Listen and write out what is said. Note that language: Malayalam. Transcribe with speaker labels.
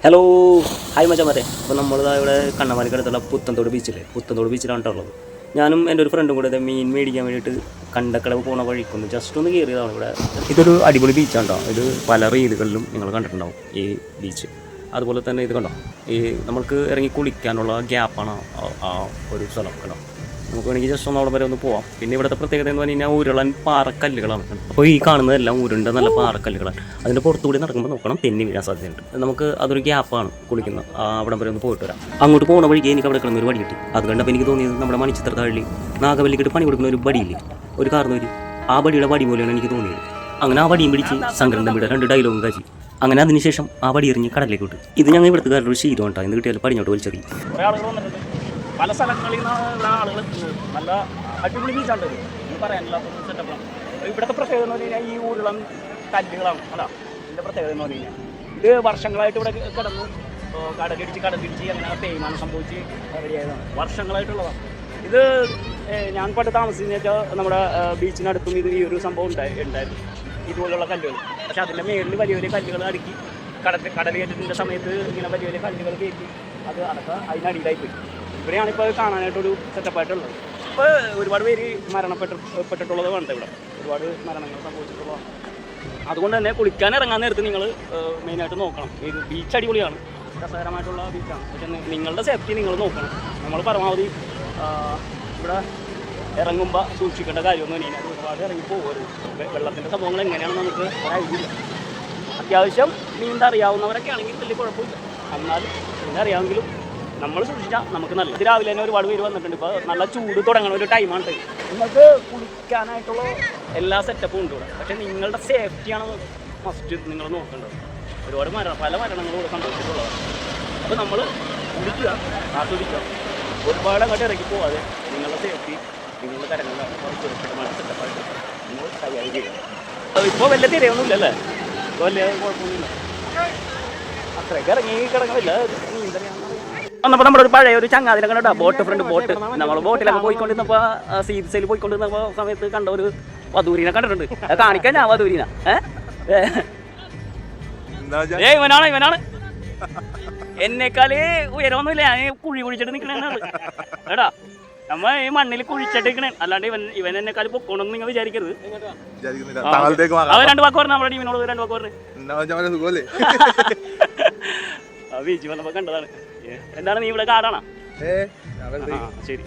Speaker 1: ഹലോ ഹായ് മച്ചാമാരെ. അപ്പോൾ നമ്മളിവിടെ കണ്ണമാലിക്കടുത്തുള്ള പുത്തൻതോട് ബീച്ചില്ലേ, പുത്തൻതോട് ബീച്ചിലാണ് ഉള്ളത്. ഞാനും എൻ്റെ ഒരു ഫ്രണ്ടും കൂടെ മീൻ മേടിക്കാൻ വേണ്ടിയിട്ട് കണ്ടക്കടവ് പോണ വഴിക്കൊന്ന് ജസ്റ്റ് ഒന്ന് കയറിയതാണ് ഇവിടെ. ഇതൊരു അടിപൊളി ബീച്ചാണ് കേട്ടോ. ഇത് പല റീലുകളിലും നിങ്ങൾ കണ്ടിട്ടുണ്ടാവും ഈ ബീച്ച്. അതുപോലെ തന്നെ ഇത് കണ്ടോ, ഈ നമുക്ക് ഇറങ്ങി കുളിക്കാനുള്ള ഗ്യാപ്പാണ് ആ ഒരു സ്ഥലം കേട്ടോ. നമുക്ക് വേണമെങ്കിൽ ജസ്റ്റ് ഒന്ന് അവിടെ വരെ ഒന്ന് പോവാം. പിന്നെ ഇവിടുത്തെ പ്രത്യേകത എന്ന് പറഞ്ഞു കഴിഞ്ഞാൽ ഉരുളൻ പാറക്കല്ലുകളാണ്. അപ്പോൾ ഈ കാണുന്നതെല്ലാം ഉരുണ്ട നല്ല പാറക്കല്ലുകളാണ്. അതിൻ്റെ പുറത്തുകൂടി നടക്കുമ്പോൾ നോക്കണം, തെന്നി വീഴാൻ സാധ്യതയുണ്ട്. നമുക്ക് അതൊരു ഗ്യാപ്പാണ് കുളിക്കുന്നത്. അവിടെ വരെ ഒന്ന് പോയിട്ട് വരാം. അങ്ങോട്ട് പോകുന്ന വഴിക്ക് എനിക്ക് അവിടെ കിടന്നൊരു വടി കിട്ടി. അത് കണ്ടപ്പോൾ എനിക്ക് തോന്നിയത് നമ്മുടെ മണിച്ചിത്ര താഴി നാഗവല്ലിക്കിട്ട് പണി കൊടുക്കുന്ന ഒരു വടിയില്ലേ, ഒരു കാർന്നൂര്, ആ വടിയുടെ വടി പോലെയാണ് എനിക്ക് തോന്നിയത്. അങ്ങനെ ആ വടിയും പിടിച്ച് സംക്രന്തം വിട 2 ഡയലോഗും കാച്ചി. അങ്ങനെ അതിനുശേഷം ആ വടി എറിഞ്ഞ് കടലിലേക്ക് വിട്ടു. ഇത് ഞങ്ങൾ ഇവിടുത്തുകാരുടെ ഒരു ശീലം ഉണ്ടാകും. എന്ന് കിട്ടിയാൽ പടിഞ്ഞോട്ട് വലിച്ചെറി.
Speaker 2: പല സ്ഥലങ്ങളിൽ നിന്നാണ് ഇവിടെ ആളുകൾ എത്തുന്നത്. നല്ല അടിപൊളി ബീച്ചാണ് ഇത്, പറയാനില്ല സെറ്റപ്പാണ്. ഇവിടുത്തെ പ്രത്യേകത എന്ന് പറഞ്ഞു കഴിഞ്ഞാൽ ഈ ഉരുളൻ കല്ലുകളാണ്. അതാ ഇതിൻ്റെ പ്രത്യേകത എന്ന് പറഞ്ഞു കഴിഞ്ഞാൽ ഇത് വർഷങ്ങളായിട്ട് ഇവിടെ കിടന്ന് കടലിടിച്ച് അങ്ങനെ തേയ്മാനം സംഭവിച്ച് റെഡിയായതാണ്. വർഷങ്ങളായിട്ടുള്ളതാണ് ഇത്. ഞാൻ പണ്ട് താമസിച്ചെന്ന് വെച്ചാൽ നമ്മുടെ ബീച്ചിനടുത്തും ഇത് ഈ ഒരു സംഭവം ഉണ്ടായിരുന്നു, ഇതുപോലുള്ള കല്ലുകൾ. പക്ഷെ അതിൻ്റെ മേളിൽ വലിയ വലിയ കല്ലുകൾ അടുക്കി കടൽ കയറ്റത്തിൻ്റെ സമയത്ത് ഇങ്ങനെ വലിയ വലിയ കല്ലുകൾ കയറ്റി അത് അടക്കം അതിനടിയിലായിപ്പോയി. ഇവിടെയാണ് ഇപ്പോൾ കാണാനായിട്ടൊരു സെറ്റപ്പായിട്ടുള്ളത്. ഇപ്പോൾ ഒരുപാട് പേര് മരണപ്പെട്ടിട്ടുള്ളത് വേണ്ട. ഇവിടെ ഒരുപാട് മരണങ്ങൾ സംഭവിച്ചിട്ടുള്ളതാണ്. അതുകൊണ്ട് തന്നെ കുളിക്കാൻ ഇറങ്ങാൻ നേരത്ത് നിങ്ങൾ മെയിനായിട്ട് നോക്കണം. ഇത് ബീച്ച് അടിപൊളിയാണ്, രസകരമായിട്ടുള്ള ബീച്ചാണ്. പക്ഷേ നിങ്ങളുടെ സേഫ്റ്റി നിങ്ങൾ നോക്കണം. നമ്മൾ പരമാവധി ഇവിടെ ഇറങ്ങുമ്പോൾ സൂക്ഷിക്കേണ്ട കാര്യമൊന്നും ഇനി ഒരുപാട് ഇറങ്ങി പോകരുത്. വെള്ളത്തിൻ്റെ സംഭവങ്ങൾ എങ്ങനെയാണെന്ന് നമുക്ക് അറിയില്ല. അത്യാവശ്യം നീന്താൻ അറിയാവുന്നവരൊക്കെ ആണെങ്കിൽ വലിയ കുഴപ്പമില്ല. എന്നാലും നീന്താൻ അറിയാമെങ്കിലും നമ്മൾ സൂക്ഷിച്ചാൽ നമുക്ക് നല്ലത്. രാവിലെ തന്നെ ഒരുപാട് പേര് വന്നിട്ടുണ്ട്. ഇപ്പോൾ നല്ല ചൂട് തുടങ്ങുന്ന ഒരു ടൈമാണ്. നിങ്ങൾക്ക് കുളിക്കാനായിട്ടുള്ള എല്ലാ സെറ്റപ്പും ഉണ്ട് ഇവിടെ. പക്ഷേ നിങ്ങളുടെ സേഫ്റ്റിയാണ് മസ്റ്റ് നിങ്ങൾ നോക്കേണ്ടത്. ഒരുപാട് പല മരണങ്ങളും ഇവിടെ സംഭവിച്ചിട്ടുള്ളതാണ്. അപ്പോൾ നമ്മൾ കുളിക്കുക, ആസ്വദിക്കുക, ഒരുപാട് അങ്ങോട്ട് ഇറക്കി പോകാതെ നിങ്ങളുടെ സേഫ്റ്റി നിങ്ങളുടെ കരങ്ങളിലാണ് സുരക്ഷിതമായ സെറ്റപ്പായിട്ട് നിങ്ങൾ കൈകാര്യം ചെയ്യുക. ഇപ്പോൾ വലിയ തിരയൊന്നുമില്ലല്ലേ, ഇപ്പോൾ വലിയ കുഴപ്പമൊന്നുമില്ല. അത്രയൊക്കെ ഇറങ്ങി കിടങ്ങില്ല. നീന്തറിയാമെന്ന് വന്നപ്പോൾ നമ്മുടെ ഒരു പഴയ ഒരു ചങ്ങാതിനെ കണ്ടാ ബോട്ട് നമ്മൾ ബോട്ടിലൊക്കെ പോയിക്കൊണ്ടിരുന്നപ്പോൾ സീസയിൽ പോയിക്കൊണ്ടിരുന്നപ്പോൾ സമയത്ത് കണ്ട ഒരു വധൂരിനെ കണ്ടിട്ടുണ്ട്. കാണിക്കാൻ ഞാൻ വധൂരിനെ ഇവനാണ് എന്നെക്കാള് ഉയരമൊന്നുമില്ല. ഞാൻ കുഴി കുഴിച്ചിട്ട് നിൽക്കണേന്നാണ് എടാ. നമ്മ ഈ മണ്ണിൽ കുഴിച്ചിട്ടിരിക്കണേ, അല്ലാണ്ട് ഇവൻ എന്നെക്കാൾ പൊക്കോണെന്ന് നിങ്ങൾ വിചാരിക്കരുത്. അവൻ 2 വാക്ക് പറഞ്ഞു, നമ്മുടെ ടീമിനോട് 2 വാക്ക് പറഞ്ഞു. ബീച്ച് വന്നപ്പോൾ കണ്ടതാണ്. എന്താണ് നീ ഇവിടെ കാടാണോ? ശരി.